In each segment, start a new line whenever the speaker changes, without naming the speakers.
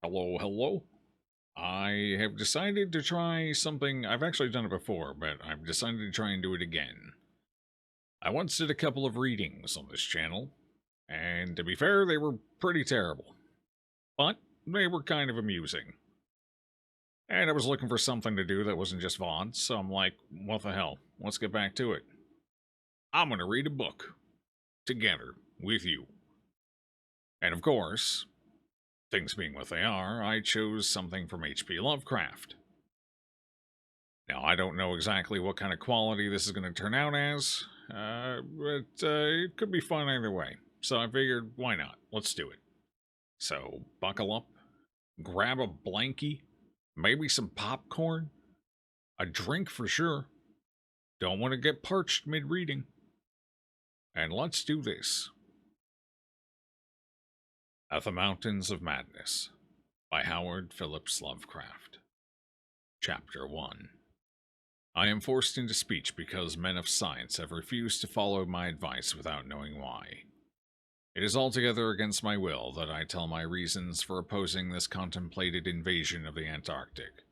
Hello, hello. I have decided to try something. I've actually done it before, but I've decided to try and do it again. I once did a couple of readings on this channel, and to be fair, they were pretty terrible. But they were kind of amusing. And I was looking for something to do that wasn't just VODs, so I'm like, what the hell? Let's get back to it. I'm gonna read a book. Together. With you. And of course, things being what they are, I chose something from H.P. Lovecraft. Now, I don't know exactly what kind of quality this is going to turn out as, but it could be fun either way. So I figured, why not? Let's do it. So, buckle up, grab a blankie, maybe some popcorn, a drink for sure. Don't want to get parched mid reading. And let's do this. At the Mountains of Madness by Howard Phillips Lovecraft. Chapter 1. I am forced into speech because men of science have refused to follow my advice without knowing why. It is altogether against my will that I tell my reasons for opposing this contemplated invasion of the Antarctic,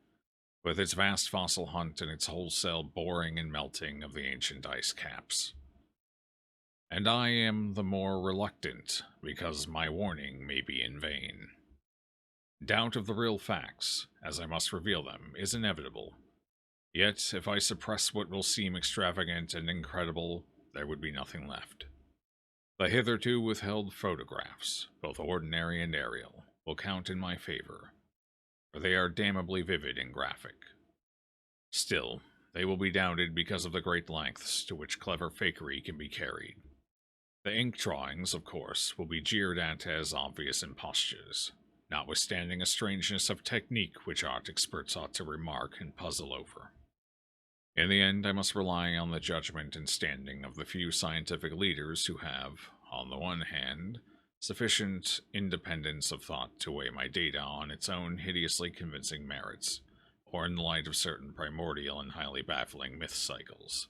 with its vast fossil hunt and its wholesale boring and melting of the ancient ice caps. And I am the more reluctant because my warning may be in vain. Doubt of the real facts, as I must reveal them, is inevitable. Yet, if I suppress what will seem extravagant and incredible, there would be nothing left. The hitherto withheld photographs, both ordinary and aerial, will count in my favor, for they are damnably vivid and graphic. Still, they will be doubted because of the great lengths to which clever fakery can be carried. The ink drawings, of course, will be jeered at as obvious impostures, notwithstanding a strangeness of technique which art experts ought to remark and puzzle over. In the end, I must rely on the judgment and standing of the few scientific leaders who have, on the one hand, sufficient independence of thought to weigh my data on its own hideously convincing merits, or in the light of certain primordial and highly baffling myth cycles.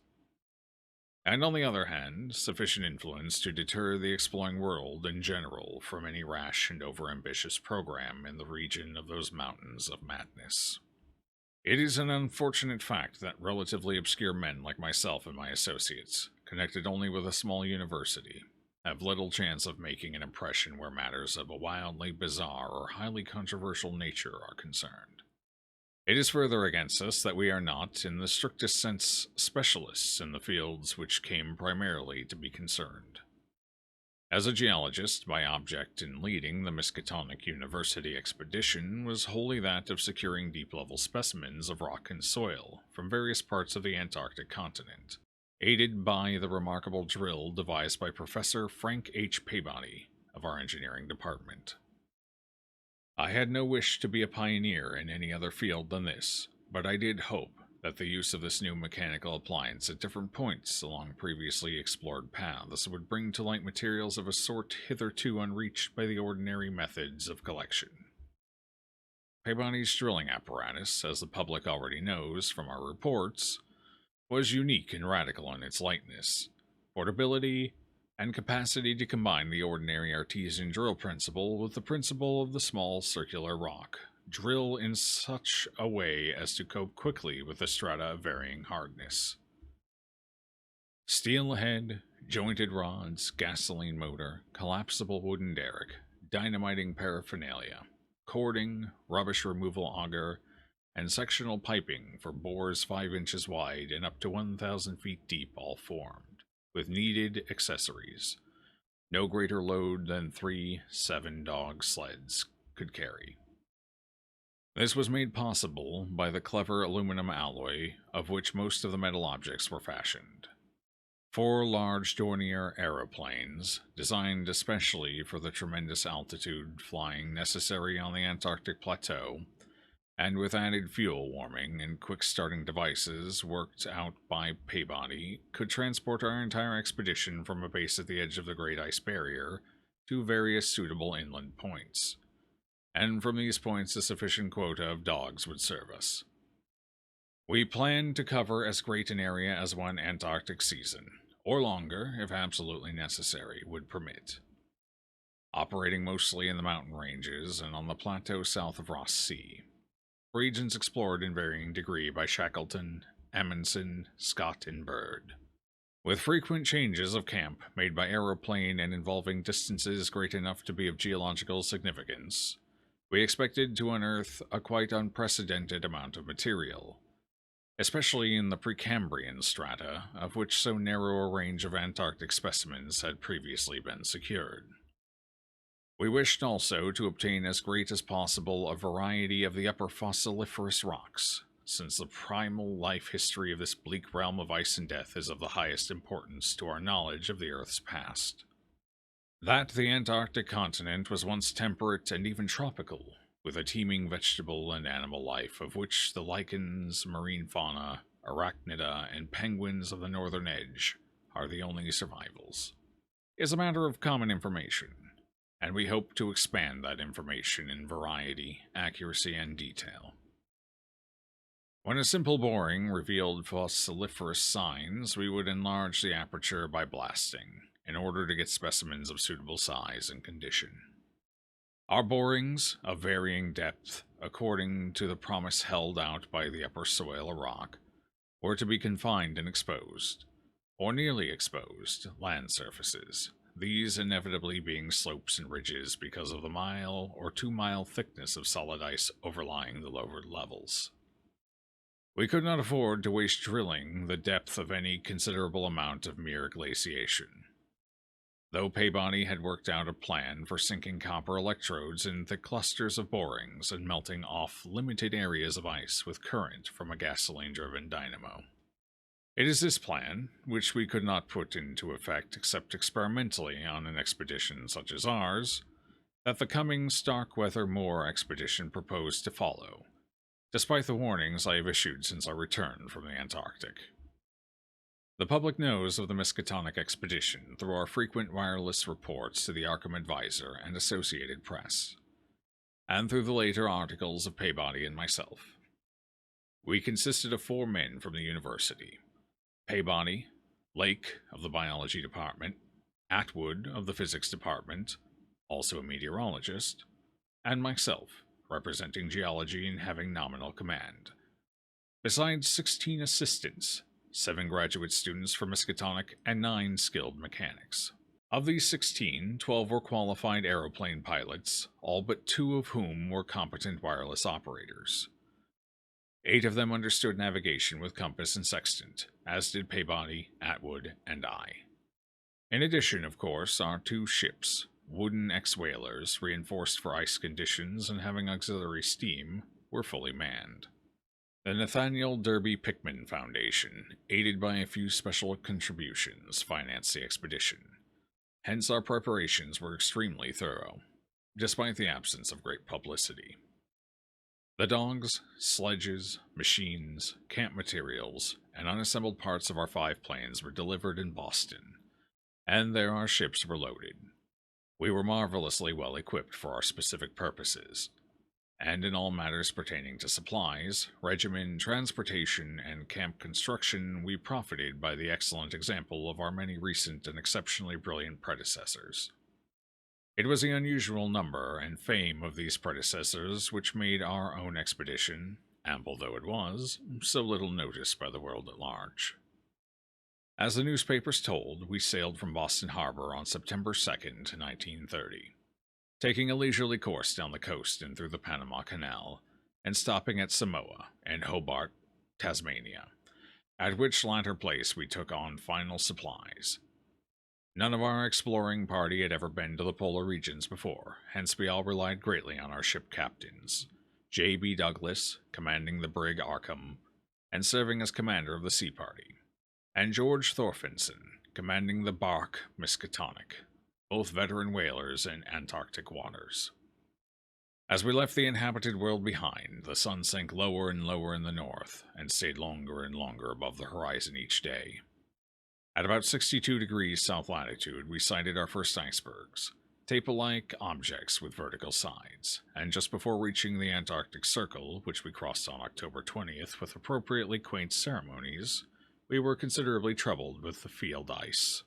And on the other hand, sufficient influence to deter the exploring world in general from any rash and overambitious program in the region of those mountains of madness. It is an unfortunate fact that relatively obscure men like myself and my associates, connected only with a small university, have little chance of making an impression where matters of a wildly bizarre or highly controversial nature are concerned. It is further against us that we are not, in the strictest sense, specialists in the fields which came primarily to be concerned. As a geologist, my object in leading the Miskatonic University expedition was wholly that of securing deep-level specimens of rock and soil from various parts of the Antarctic continent, aided by the remarkable drill devised by Professor Frank H. Peabody of our engineering department. I had no wish to be a pioneer in any other field than this, but I did hope that the use of this new mechanical appliance at different points along previously explored paths would bring to light materials of a sort hitherto unreached by the ordinary methods of collection. Peabody's drilling apparatus, as the public already knows from our reports, was unique and radical in its lightness, portability, and capacity to combine the ordinary artesian drill principle with the principle of the small circular rock, drill in such a way as to cope quickly with the strata of varying hardness. Steel head, jointed rods, gasoline motor, collapsible wooden derrick, dynamiting paraphernalia, cording, rubbish removal auger, and sectional piping for bores 5 inches wide and up to 1,000 feet deep all formed, with needed accessories. No greater load than 3 7-dog sleds could carry. This was made possible by the clever aluminum alloy of which most of the metal objects were fashioned. 4 large Dornier aeroplanes, designed especially for the tremendous altitude flying necessary on the Antarctic plateau, and with added fuel warming and quick starting devices worked out by Peabody, could transport our entire expedition from a base at the edge of the Great Ice Barrier to various suitable inland points. And from these points a sufficient quota of dogs would serve us. We planned to cover as great an area as one Antarctic season, or longer, if absolutely necessary, would permit. operating mostly in the mountain ranges and on the plateau south of Ross Sea. Regions explored in varying degree by Shackleton, Amundsen, Scott, and Bird, with frequent changes of camp made by aeroplane and involving distances great enough to be of geological significance. We expected to unearth a quite unprecedented amount of material, especially in the Precambrian strata, of which so narrow a range of Antarctic specimens had previously been secured. We wished also to obtain as great as possible a variety of the upper fossiliferous rocks, since the primal life history of this bleak realm of ice and death is of the highest importance to our knowledge of the Earth's past. That the Antarctic continent was once temperate and even tropical, with a teeming vegetable and animal life of which the lichens, marine fauna, arachnida, and penguins of the northern edge are the only survivals, is a matter of common information, and we hope to expand that information in variety, accuracy, and detail. When a simple boring revealed fossiliferous signs, we would enlarge the aperture by blasting, in order to get specimens of suitable size and condition. Our borings, of varying depth, according to the promise held out by the upper soil or rock, were to be confined and exposed, or nearly exposed, land surfaces, these inevitably being slopes and ridges because of the 1 or 2 mile thickness of solid ice overlying the lower levels. We could not afford to waste drilling the depth of any considerable amount of mere glaciation, though Peabody had worked out a plan for sinking copper electrodes in thick clusters of borings and melting off limited areas of ice with current from a gasoline-driven dynamo. It is this plan, which we could not put into effect except experimentally on an expedition such as ours, that the coming Starkweather Moor expedition proposed to follow, despite the warnings I have issued since our return from the Antarctic. The public knows of the Miskatonic expedition through our frequent wireless reports to the Arkham Advisor and Associated Press, and through the later articles of Peabody and myself. We consisted of 4 men from the university: Peabody, Lake of the Biology Department, Atwood of the Physics Department, also a meteorologist, and myself, representing geology and having nominal command, besides 16 assistants, 7 graduate students from Miskatonic, and 9 skilled mechanics. Of these 16, 12 were qualified aeroplane pilots, all but 2 of whom were competent wireless operators. 8 of them understood navigation with compass and sextant, as did Peabody, Atwood, and I. In addition, of course, our 2 ships, wooden ex-whalers, reinforced for ice conditions and having auxiliary steam, were fully manned. The Nathaniel Derby Pickman Foundation, aided by a few special contributions, financed the expedition. Hence our preparations were extremely thorough, despite the absence of great publicity. The dogs, sledges, machines, camp materials, and unassembled parts of our 5 planes were delivered in Boston, and there our ships were loaded. We were marvelously well equipped for our specific purposes, and in all matters pertaining to supplies, regimen, transportation, and camp construction, we profited by the excellent example of our many recent and exceptionally brilliant predecessors. It was the unusual number and fame of these predecessors which made our own expedition, ample though it was, so little noticed by the world at large. As the newspapers told, we sailed from Boston Harbor on September 2nd, 1930, taking a leisurely course down the coast and through the Panama Canal, and stopping at Samoa and Hobart, Tasmania, at which latter place we took on final supplies. None of our exploring party had ever been to the polar regions before, hence we all relied greatly on our ship captains, J.B. Douglas, commanding the brig Arkham, and serving as commander of the sea party, and George Thorfinson, commanding the bark Miskatonic, both veteran whalers in Antarctic waters. As we left the inhabited world behind, the sun sank lower and lower in the north, and stayed longer and longer above the horizon each day. At about 62 degrees south latitude, we sighted our first icebergs, tape-like objects with vertical sides, and just before reaching the Antarctic Circle, which we crossed on October 20th with appropriately quaint ceremonies, we were considerably troubled with the field ice.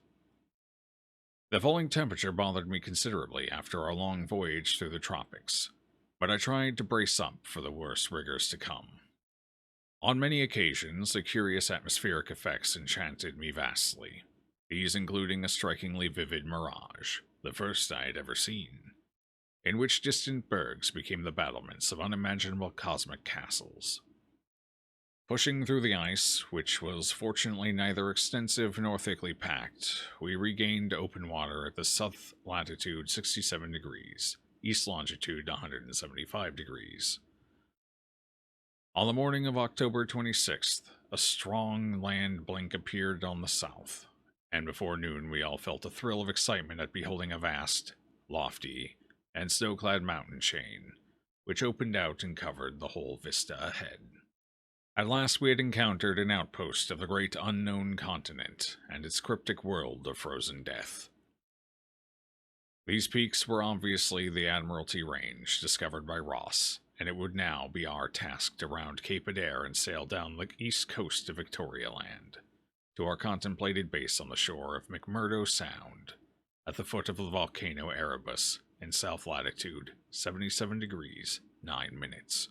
The falling temperature bothered me considerably after our long voyage through the tropics, but I tried to brace up for the worst rigors to come. On many occasions, the curious atmospheric effects enchanted me vastly, these including a strikingly vivid mirage, the first I had ever seen, in which distant bergs became the battlements of unimaginable cosmic castles. Pushing through the ice, which was fortunately neither extensive nor thickly packed, we regained open water at the south latitude 67 degrees, east longitude 175 degrees. On the morning of October 26th, a strong land blink appeared on the south, and before noon we all felt a thrill of excitement at beholding a vast, lofty, and snow-clad mountain chain, which opened out and covered the whole vista ahead. At last we had encountered an outpost of the great unknown continent and its cryptic world of frozen death. These peaks were obviously the Admiralty Range, discovered by Ross, and it would now be our task to round Cape Adair and sail down the east coast of Victoria Land, to our contemplated base on the shore of McMurdo Sound, at the foot of the volcano Erebus, in south latitude 77 degrees 9 minutes.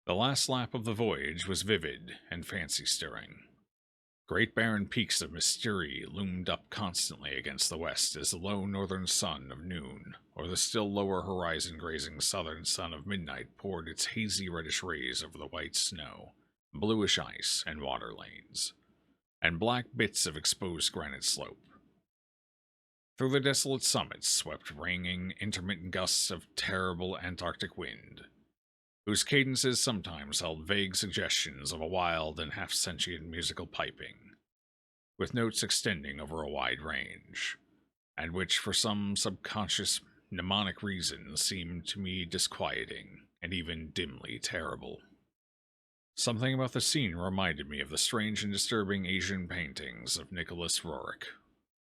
The last lap of the voyage was vivid and fancy-stirring. Great barren peaks of mystery loomed up constantly against the west as the low northern sun of noon, or the still lower horizon-grazing southern sun of midnight poured its hazy reddish rays over the white snow, bluish ice and water lanes, and black bits of exposed granite slope. Through the desolate summits swept ringing, intermittent gusts of terrible Antarctic wind, whose cadences sometimes held vague suggestions of a wild and half-sentient musical piping, with notes extending over a wide range, and which for some subconscious mnemonic reason seemed to me disquieting and even dimly terrible. Something about the scene reminded me of the strange and disturbing Asian paintings of Nicholas Roerich,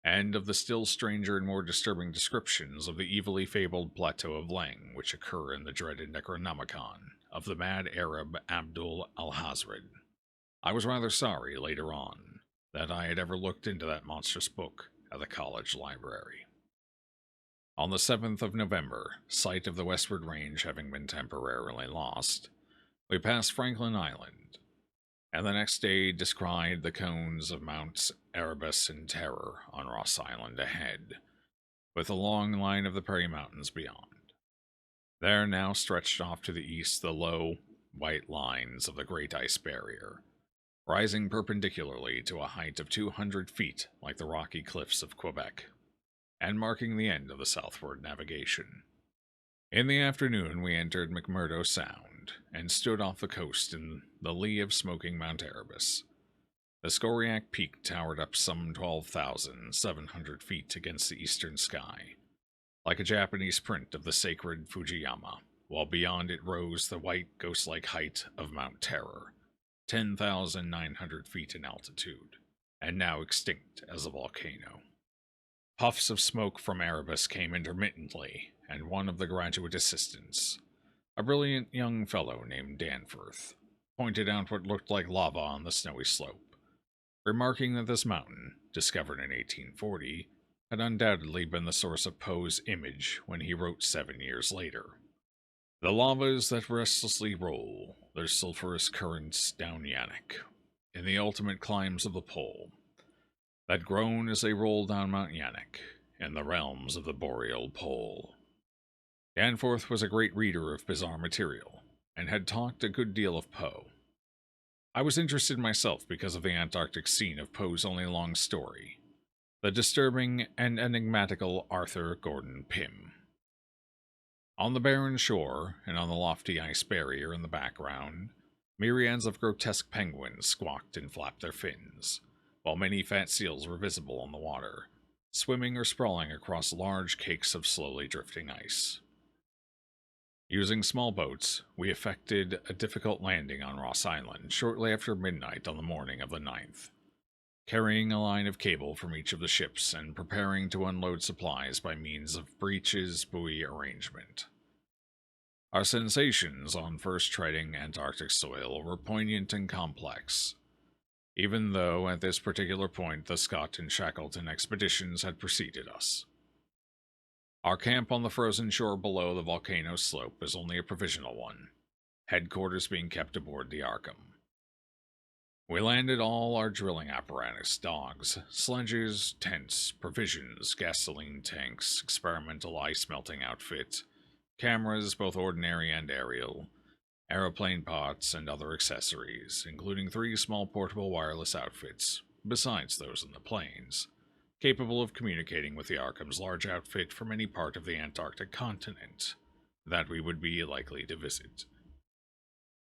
and of the still stranger and more disturbing descriptions of the evilly fabled plateau of Leng which occur in the dreaded Necronomicon of the mad Arab Abdul al-Hazred. I was rather sorry, later on, that I had ever looked into that monstrous book at the college library. On the 7th of November, sight of the westward range having been temporarily lost, we passed Franklin Island, and the next day descried the cones of Mounts Erebus and Terror on Ross Island ahead, with a long line of the Prairie Mountains beyond. There now stretched off to the east the low, white lines of the Great Ice Barrier, rising perpendicularly to a height of 200 feet like the rocky cliffs of Quebec, and marking the end of the southward navigation. In the afternoon we entered McMurdo Sound, and stood off the coast in the lee of smoking Mount Erebus. The Skoriac Peak towered up some 12,700 feet against the eastern sky, like a Japanese print of the sacred Fujiyama, while beyond it rose the white ghost-like height of Mount Terror, 10,900 feet in altitude, and now extinct as a volcano. Puffs of smoke from Erebus came intermittently, and one of the graduate assistants, a brilliant young fellow named Danforth, pointed out what looked like lava on the snowy slope, remarking that this mountain, discovered in 1840, had undoubtedly been the source of Poe's Image when he wrote 7 years later. The lavas that restlessly roll their sulphurous currents down Yanik, in the ultimate climes of the pole, that groan as they roll down Mount Yanik, in the realms of the boreal pole. Danforth was a great reader of bizarre material, and had talked a good deal of Poe. I was interested myself because of the Antarctic scene of Poe's only long story, the disturbing and enigmatical Arthur Gordon Pym. On the barren shore, and on the lofty ice barrier in the background, myriads of grotesque penguins squawked and flapped their fins, while many fat seals were visible on the water, swimming or sprawling across large cakes of slowly drifting ice. Using small boats, we effected a difficult landing on Ross Island shortly after midnight on the morning of the 9th, carrying a line of cable from each of the ships and preparing to unload supplies by means of breeches buoy arrangement. Our sensations on first treading Antarctic soil were poignant and complex. even though at this particular point the Scott and Shackleton expeditions had preceded us. Our camp on the frozen shore below the volcano slope is only a provisional one, headquarters being kept aboard the Arkham. We landed all our drilling apparatus, dogs, sledges, tents, provisions, gasoline tanks, experimental ice melting outfit, cameras, both ordinary and aerial, aeroplane parts, and other accessories, including 3 small portable wireless outfits, besides those in the planes, capable of communicating with the Arkham's large outfit from any part of the Antarctic continent that we would be likely to visit.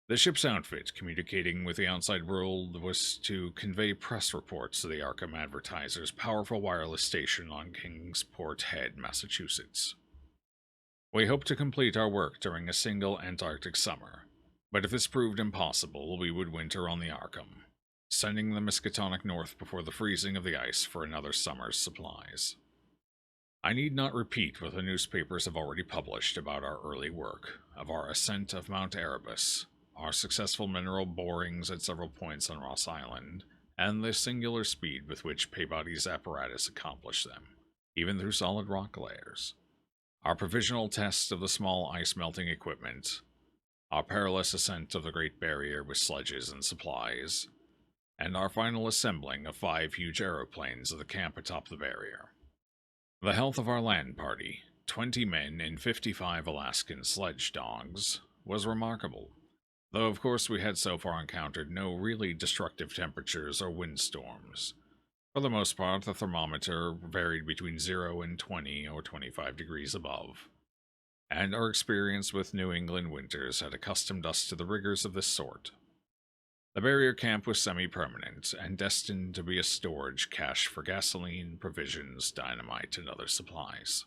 The ship's outfit, communicating with the outside world, was to convey press reports to the Arkham Advertiser's powerful wireless station on Kingsport Head, Massachusetts. We hoped to complete our work during a single Antarctic summer, but if this proved impossible, we would winter on the Arkham, sending the Miskatonic north before the freezing of the ice for another summer's supplies. I need not repeat what the newspapers have already published about our early work, of our ascent of Mount Erebus, our successful mineral borings at several points on Ross Island, and the singular speed with which Peabody's apparatus accomplished them, even through solid rock layers. Our provisional tests of the small ice-melting equipment, our perilous ascent of the Great Barrier with sledges and supplies, and our final assembling of 5 huge aeroplanes of the camp atop the barrier. The health of our land party, 20 men and 55 Alaskan sledge dogs, was remarkable, though of course we had so far encountered no really destructive temperatures or windstorms. For the most part, the thermometer varied between 0 and 20 or 25 degrees above, and our experience with New England winters had accustomed us to the rigors of this sort. The barrier camp was semi-permanent and destined to be a storage cache for gasoline, provisions, dynamite, and other supplies.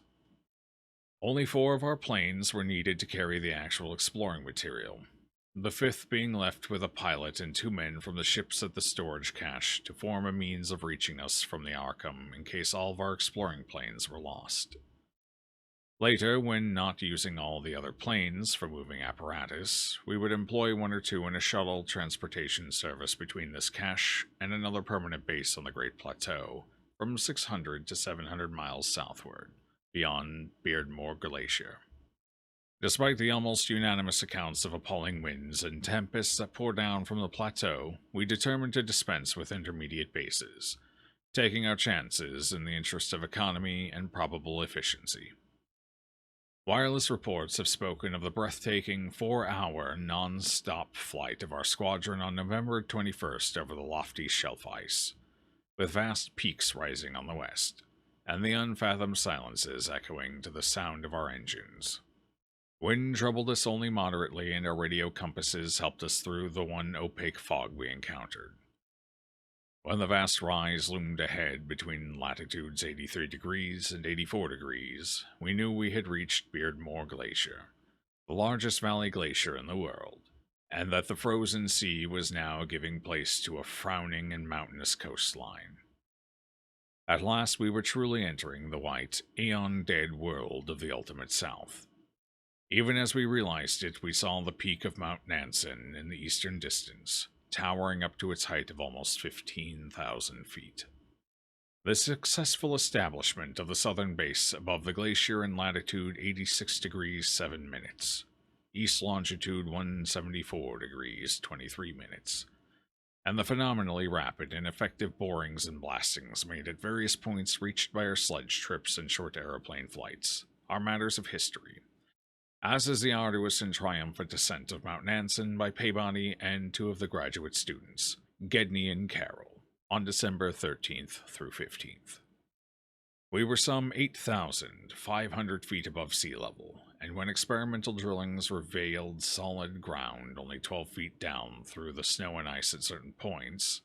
Only 4 of our planes were needed to carry the actual exploring material, the 5th being left with a pilot and 2 men from the ships at the storage cache to form a means of reaching us from the Arkham in case all of our exploring planes were lost. Later, when not using all the other planes for moving apparatus, we would employ 1 or 2 in a shuttle transportation service between this cache and another permanent base on the Great Plateau, from 600 to 700 miles southward, beyond Beardmore Glacier. Despite the almost unanimous accounts of appalling winds and tempests that pour down from the plateau, we determined to dispense with intermediate bases, taking our chances in the interest of economy and probable efficiency. Wireless reports have spoken of the breathtaking 4-hour non-stop flight of our squadron on November 21st over the lofty shelf ice, with vast peaks rising on the west, and the unfathomed silences echoing to the sound of our engines. Wind troubled us only moderately, and our radio compasses helped us through the one opaque fog we encountered. When the vast rise loomed ahead between latitudes 83 degrees and 84 degrees, we knew we had reached Beardmore Glacier, the largest valley glacier in the world, and that the frozen sea was now giving place to a frowning and mountainous coastline. At last we were truly entering the white, aeon-dead world of the ultimate south. Even as we realized it, we saw the peak of Mount Nansen in the eastern distance, towering up to its height of almost 15,000 feet. The successful establishment of the southern base above the glacier in latitude 86 degrees 7 minutes, east longitude 174 degrees 23 minutes, and the phenomenally rapid and effective borings and blastings made at various points reached by our sledge trips and short aeroplane flights are matters of history, as is the arduous and triumphant ascent of Mount Nansen by Peabody and 2 of the graduate students, Gedney and Carroll, on December 13th through 15th. We were some 8,500 feet above sea level, and when experimental drillings revealed solid ground only 12 feet down through the snow and ice at certain points,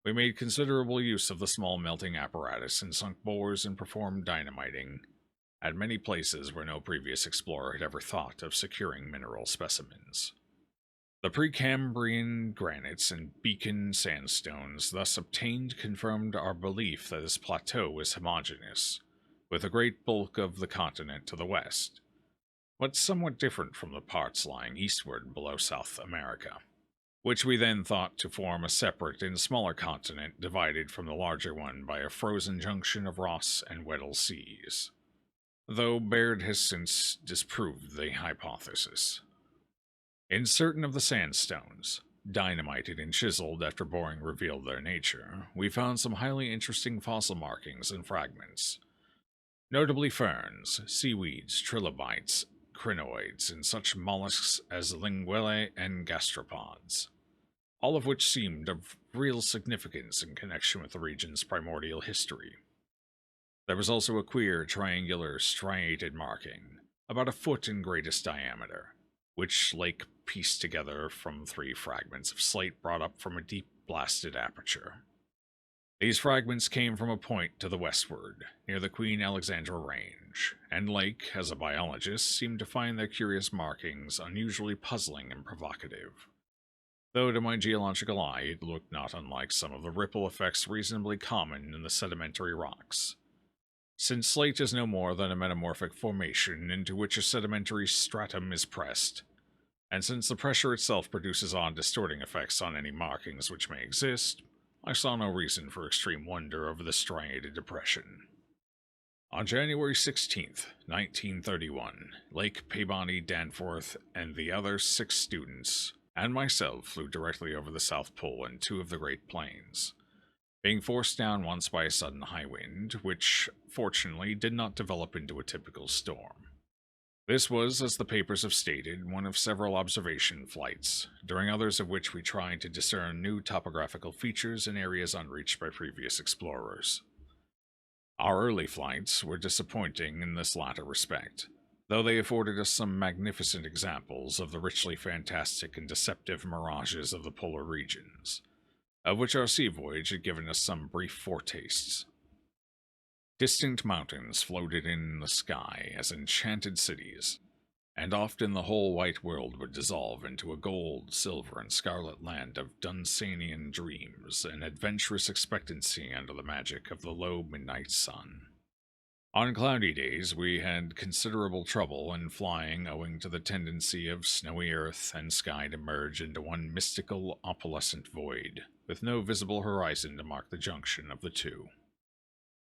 we made considerable use of the small melting apparatus and sunk bores and performed dynamiting at many places where no previous explorer had ever thought of securing mineral specimens. The Precambrian granites and Beacon sandstones thus obtained confirmed our belief that this plateau was homogeneous, with a great bulk of the continent to the west, but somewhat different from the parts lying eastward below South America. which we then thought to form a separate and smaller continent divided from the larger one by a frozen junction of Ross and Weddell seas, though Baird has since disproved the hypothesis. In certain of the sandstones, dynamited and chiseled after boring revealed their nature, we found some highly interesting fossil markings and fragments, notably ferns, seaweeds, trilobites, crinoids, and such mollusks as linguillae and gastropods, all of which seemed of real significance in connection with the region's primordial history. There was also a queer triangular striated marking, about a foot in greatest diameter, which Lake pieced together from 3 fragments of slate brought up from a deep blasted aperture. These fragments came from a point to the westward, near the Queen Alexandra Range, and Lake, as a biologist, seemed to find their curious markings unusually puzzling and provocative, though to my geological eye it looked not unlike some of the ripple effects reasonably common in the sedimentary rocks, since slate is no more than a metamorphic formation into which a sedimentary stratum is pressed, and since the pressure itself produces odd distorting effects on any markings which may exist, I saw no reason for extreme wonder over the striated depression. On January 16th, 1931, Lake, Peabody, Danforth, and the other 6 students, and myself flew directly over the South Pole and 2 of the Great Plains, being forced down once by a sudden high wind, which, fortunately, did not develop into a typical storm. This was, as the papers have stated, one of several observation flights, during others of which we tried to discern new topographical features in areas unreached by previous explorers. Our early flights were disappointing in this latter respect, though they afforded us some magnificent examples of the richly fantastic and deceptive mirages of the polar regions, of which our sea voyage had given us some brief foretastes. Distant mountains floated in the sky as enchanted cities, and often the whole white world would dissolve into a gold, silver, and scarlet land of Dunsanian dreams and adventurous expectancy under the magic of the low midnight sun. On cloudy days, we had considerable trouble in flying owing to the tendency of snowy earth and sky to merge into one mystical, opalescent void, with no visible horizon to mark the junction of the two.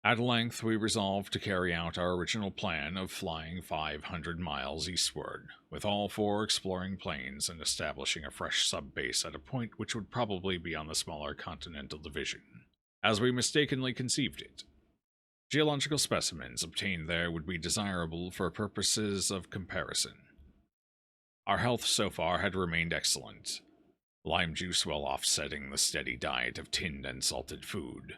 At length, we resolved to carry out our original plan of flying 500 miles eastward, with all 4 exploring planes and establishing a fresh sub-base at a point which would probably be on the smaller continental division, as we mistakenly conceived it. Geological specimens obtained there would be desirable for purposes of comparison. Our health so far had remained excellent, lime juice well offsetting the steady diet of tinned and salted food,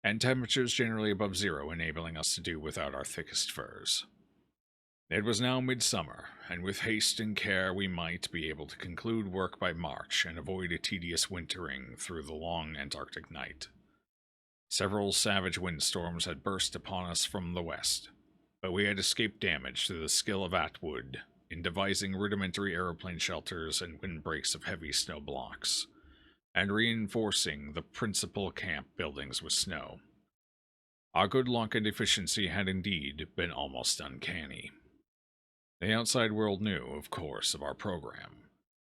and temperatures generally above 0 enabling us to do without our thickest furs. It was now midsummer, and with haste and care we might be able to conclude work by March and avoid a tedious wintering through the long Antarctic night. Several savage windstorms had burst upon us from the west, but we had escaped damage through the skill of Atwood in devising rudimentary aeroplane shelters and windbreaks of heavy snow blocks, and reinforcing the principal camp buildings with snow. Our good luck and efficiency had indeed been almost uncanny. The outside world knew, of course, of our program,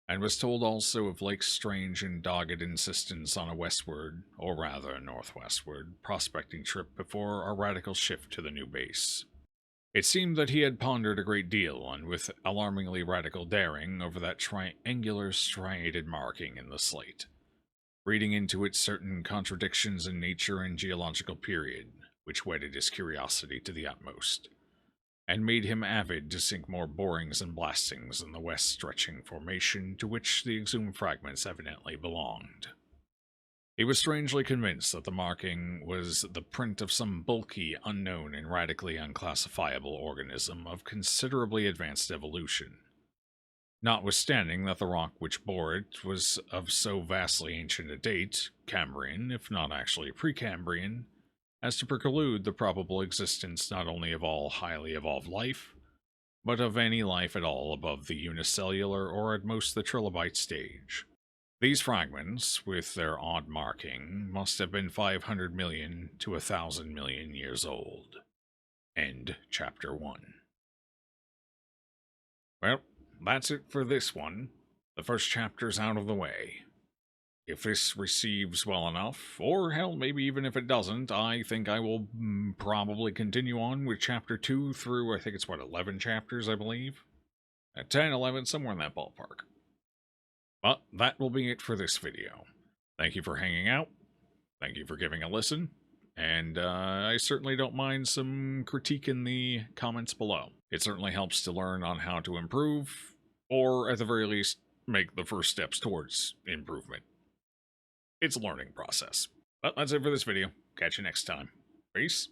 and was told also of Lake's strange and dogged insistence on a westward, or rather northwestward, prospecting trip before our radical shift to the new base. It seemed that he had pondered a great deal, and with alarmingly radical daring, over that triangular striated marking in the slate, reading into it certain contradictions in nature and geological period, which whetted his curiosity to the utmost, and made him avid to sink more borings and blastings in the west-stretching formation to which the exhumed fragments evidently belonged. He was strangely convinced that the marking was the print of some bulky, unknown, and radically unclassifiable organism of considerably advanced evolution, notwithstanding that the rock which bore it was of so vastly ancient a date, Cambrian, if not actually Precambrian, as to preclude the probable existence not only of all highly evolved life, but of any life at all above the unicellular or at most the trilobite stage. These fragments, with their odd marking, must have been 500 million to 1,000 million years old. End Chapter 1. Well, that's it for this one. The first chapter's out of the way. If this receives well enough, or hell, maybe even if it doesn't, I think I will probably continue on with Chapter 2 through, I think it's 11 chapters, I believe? At 10, 11, somewhere in that ballpark. But that will be it for this video. Thank you for hanging out. Thank you for giving a listen. And I certainly don't mind some critique in the comments below. It certainly helps to learn on how to improve, or at the very least, make the first steps towards improvement. It's a learning process. But that's it for this video. Catch you next time. Peace.